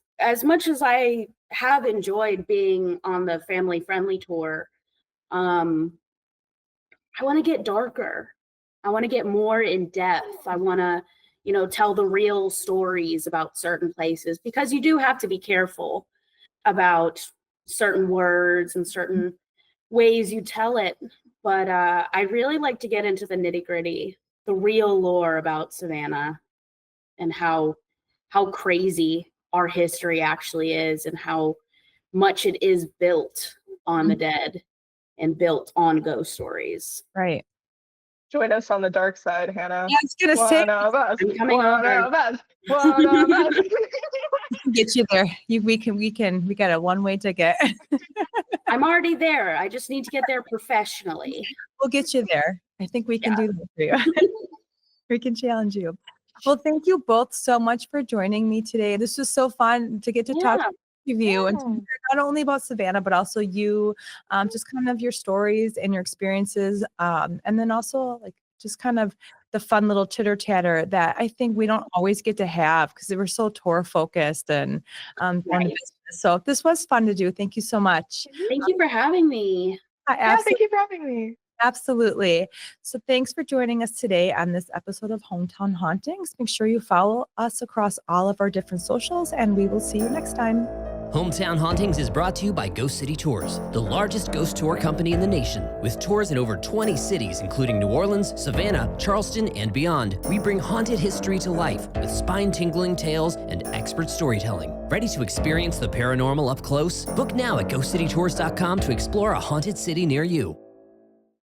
much as I have enjoyed being on the family friendly tour, um, I want to get darker. I want to get more in depth. I want to, you know, tell the real stories about certain places, because you do have to be careful about certain words and certain ways you tell it. But I really like to get into the nitty gritty, the real lore about Savannah, and how crazy our history actually is, and how much it is built on the dead and built on ghost stories. Right. Join us on the dark side, Hannah. Yeah, I was gonna say, One of us. I'm coming One over. of us. One of us. we can get you there. We got a one-way ticket. I'm already there. I just need to get there professionally. We'll get you there. I think we can Yeah. do that for you. We can challenge you. Well, thank you both so much for joining me today. This was so fun to get to talk Yeah. to you and to Yeah. hear not only about Savannah, but also you, just kind of your stories and your experiences. And then also like just kind of the fun little chitter chatter that I think we don't always get to have because we're so tour focused and on Right. business. So this was fun to do. Thank you so much. Thank you for having me. Yeah, thank you for having me. Absolutely. So thanks for joining us today on this episode of Hometown Hauntings. Make sure you follow us across all of our different socials, and we will see you next time. Hometown Hauntings is brought to you by Ghost City Tours, the largest ghost tour company in the nation. With tours in over 20 cities, including New Orleans, Savannah, Charleston, and beyond, we bring haunted history to life with spine-tingling tales and expert storytelling. Ready to experience the paranormal up close? Book now at ghostcitytours.com to explore a haunted city near you.